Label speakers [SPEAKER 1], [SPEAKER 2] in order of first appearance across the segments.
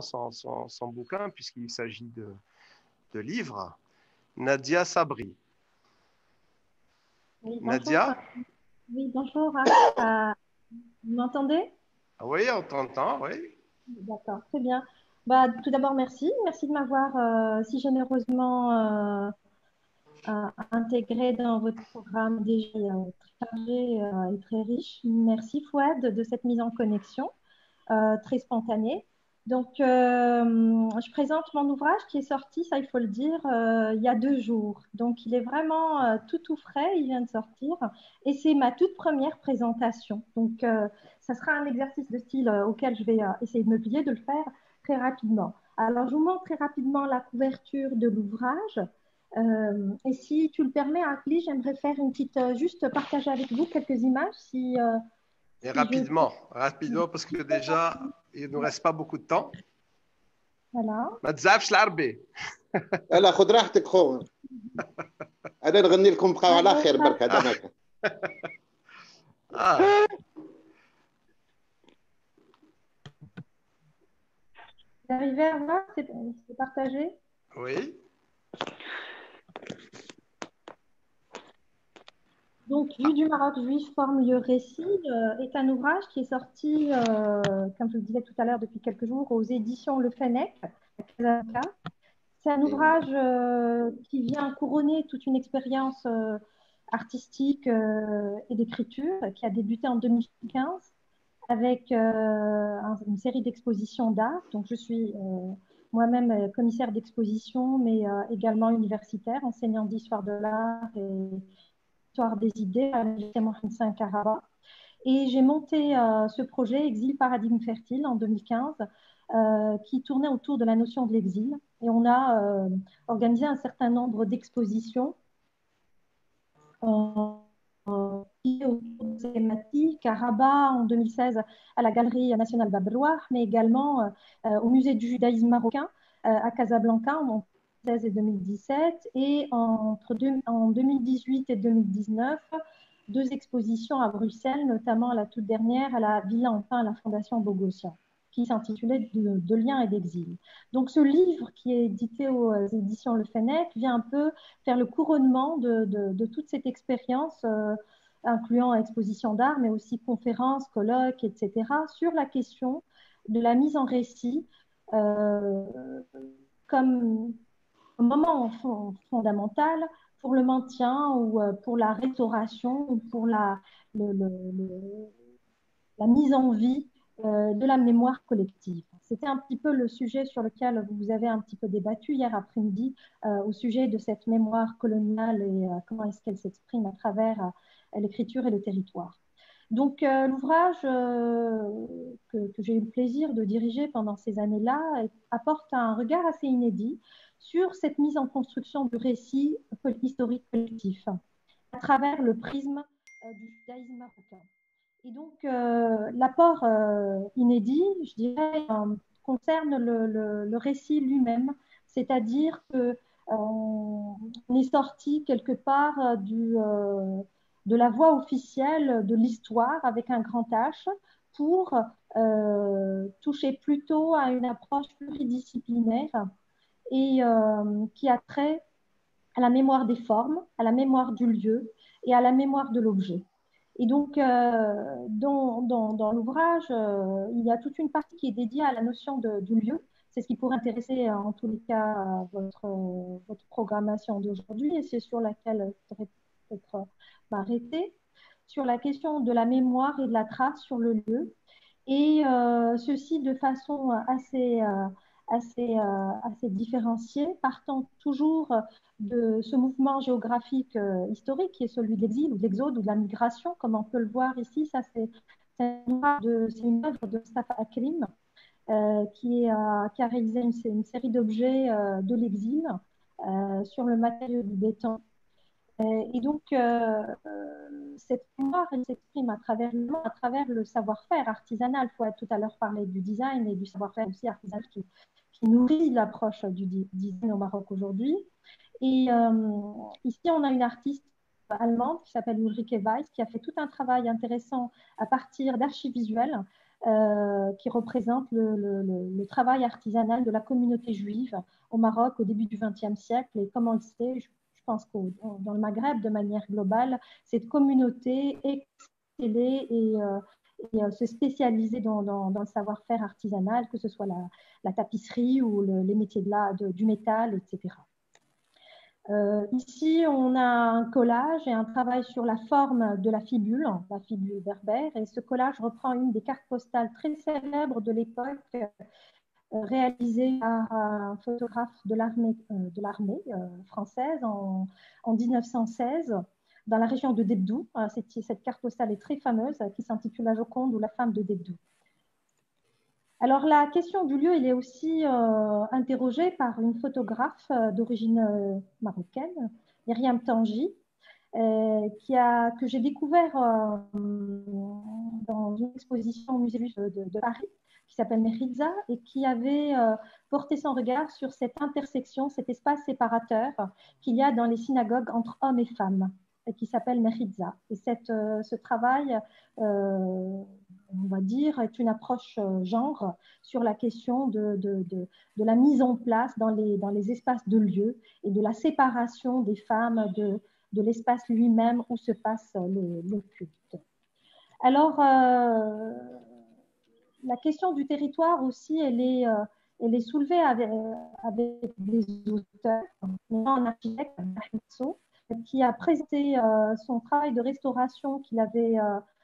[SPEAKER 1] évidemment son bouquin, puisqu'il s'agit de livres. Nadia Sabri.
[SPEAKER 2] Oui, bonjour.
[SPEAKER 1] Nadia?
[SPEAKER 2] Oui, bonjour. Vous m'entendez?
[SPEAKER 1] Ah oui, on t'entend, oui.
[SPEAKER 2] D'accord, très bien. Bah, tout d'abord, merci. Merci de m'avoir si généreusement intégré dans votre programme déjà très chargé et très riche. Merci, Fouad, de cette mise en connexion très spontanée. Donc, je présente mon ouvrage qui est sorti, ça il faut le dire, il y a 2 jours. Donc, il est vraiment tout frais, il vient de sortir. Et c'est ma toute première présentation. Donc, ça sera un exercice de style auquel je vais essayer de me plier, de le faire très rapidement. Alors, je vous montre très rapidement la couverture de l'ouvrage. Et si tu le permets, Akli, j'aimerais faire une petite, juste partager avec vous quelques images.
[SPEAKER 1] Et
[SPEAKER 2] Si je...
[SPEAKER 1] rapidement, parce que déjà, il ne nous reste pas beaucoup de temps.
[SPEAKER 2] Voilà.
[SPEAKER 1] ما تزعفش العربي.
[SPEAKER 3] لا خذ راحتك خو. انا نغني لكم بقاو على خير برك هذا ما كان.
[SPEAKER 2] Vous arrivez à voir, c'est partagé?
[SPEAKER 1] Oui.
[SPEAKER 2] Donc, Vue du Maroc juif forme le récit est un ouvrage qui est sorti, comme je le disais tout à l'heure, depuis quelques jours aux éditions Le Fennec à Casablanca. C'est un ouvrage qui vient couronner toute une expérience artistique et d'écriture qui a débuté en 2015 avec une série d'expositions d'art. Donc, je suis moi-même commissaire d'exposition, mais également universitaire, enseignant d'histoire de l'art et histoire des idées à l'Université Mohamed V à Rabat. Et j'ai monté ce projet Exil Paradigme Fertile en 2015 qui tournait autour de la notion de l'exil. Et on a organisé un certain nombre d'expositions autour de ces thématiques à Rabat en 2016 à la Galerie nationale Babrouah, mais également au Musée du judaïsme marocain à Casablanca en 2016 et 2017, et en 2018 et 2019, 2 expositions à Bruxelles, notamment la toute dernière à la Villa Empin à la Fondation Bogossian, qui s'intitulait de liens et d'exil. Donc ce livre qui est édité aux éditions Le Fennec vient un peu faire le couronnement de toute cette expérience, incluant exposition d'art, mais aussi conférences, colloques, etc., sur la question de la mise en récit comme un moment fondamental pour le maintien ou pour la restauration ou pour la mise en vie de la mémoire collective. C'était un petit peu le sujet sur lequel vous avez un petit peu débattu hier après-midi au sujet de cette mémoire coloniale et comment est-ce qu'elle s'exprime à travers l'écriture et le territoire. Donc, l'ouvrage que j'ai eu le plaisir de diriger pendant ces années-là apporte un regard assez inédit sur cette mise en construction du récit historique collectif à travers le prisme du judaïsme marocain. Et donc, l'apport inédit, je dirais, concerne le récit lui-même, c'est-à-dire qu'on est sorti quelque part de la voie officielle de l'histoire avec un grand H pour toucher plutôt à une approche pluridisciplinaire et qui a trait à la mémoire des formes, à la mémoire du lieu et à la mémoire de l'objet. Et donc, dans l'ouvrage, il y a toute une partie qui est dédiée à la notion du lieu. C'est ce qui pourrait intéresser en tous les cas votre programmation d'aujourd'hui et c'est sur laquelle je voudrais peut-être m'arrêter, sur la question de la mémoire et de la trace sur le lieu. Et ceci de façon assez différenciée, partant toujours de ce mouvement géographique historique qui est celui de l'exil ou de l'exode ou de la migration, comme on peut le voir ici. Ça, c'est une œuvre de Mustafa Akrim qui a réalisé une série d'objets de l'exil sur le matériau du béton. Et donc, cette mémoire, elle s'exprime à travers le savoir-faire artisanal. Il faut tout à l'heure parler du design et du savoir-faire aussi artisanal qui nourrit l'approche du design au Maroc aujourd'hui. Et ici, on a une artiste allemande qui s'appelle Ulrike Weiss, qui a fait tout un travail intéressant à partir d'archives visuelles qui représente le travail artisanal de la communauté juive au Maroc au début du XXe siècle. Et comme on le sait, je pense que dans le Maghreb, de manière globale, cette communauté excellait et se spécialiser dans le savoir-faire artisanal, que ce soit la tapisserie ou les métiers du métal, etc. Ici, on a un collage et un travail sur la forme de la fibule berbère. Et ce collage reprend une des cartes postales très célèbres de l'époque, réalisée par un photographe de l'armée française en 1916 dans la région de Debdou. Cette carte postale est très fameuse qui s'intitule La Joconde ou la femme de Debdou. Alors, la question du lieu, elle est aussi interrogée par une photographe d'origine marocaine, Myriam Tanji, que j'ai découvert dans une exposition au musée de Paris, qui s'appelle Meritza, et qui avait porté son regard sur cette intersection, cet espace séparateur qu'il y a dans les synagogues entre hommes et femmes, et qui s'appelle Meritza. Et ce travail, on va dire, est une approche genre sur la question de la mise en place dans les espaces de lieu et de la séparation des femmes de l'espace lui-même où se passe le culte. Alors, la question du territoire aussi, elle est soulevée avec des auteurs, un architecte, qui a présenté son travail de restauration qu'il avait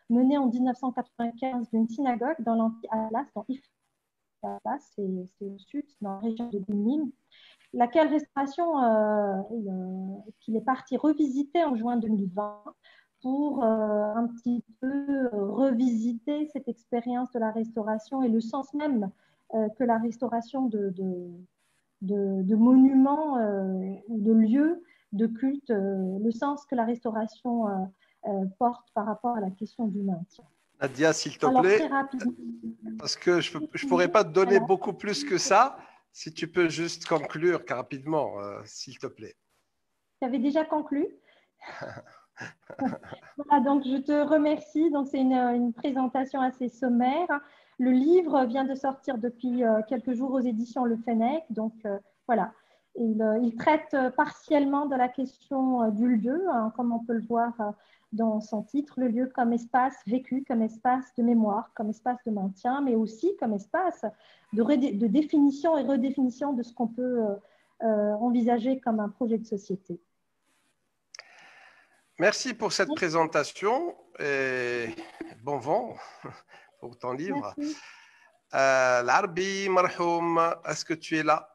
[SPEAKER 2] mené en 1995 d'une synagogue dans l'Anti-Atlas, dans Ifat, c'est au sud, dans la région de Gounim, laquelle restauration qu'il est parti revisiter en juin 2020 pour un petit peu revisiter cette expérience de la restauration et le sens même que la restauration de monuments ou de lieux de culte, le sens que la restauration porte par rapport à la question du maintien.
[SPEAKER 1] Nadia, s'il te plaît, parce que je ne pourrais pas te donner beaucoup plus que ça, si tu peux juste conclure rapidement, s'il te plaît.
[SPEAKER 2] Tu avais déjà conclu. Voilà, donc je te remercie. Donc c'est une présentation assez sommaire. Le livre vient de sortir depuis quelques jours aux éditions Le Fennec. Donc voilà, il traite partiellement de la question du lieu, hein, comme on peut le voir dans son titre, le lieu comme espace vécu, comme espace de mémoire, comme espace de maintien, mais aussi comme espace de définition et redéfinition de ce qu'on peut envisager comme un projet de société.
[SPEAKER 1] Merci pour cette présentation et bon vent pour ton livre. L'Arbi Marhoum, est-ce que tu es là?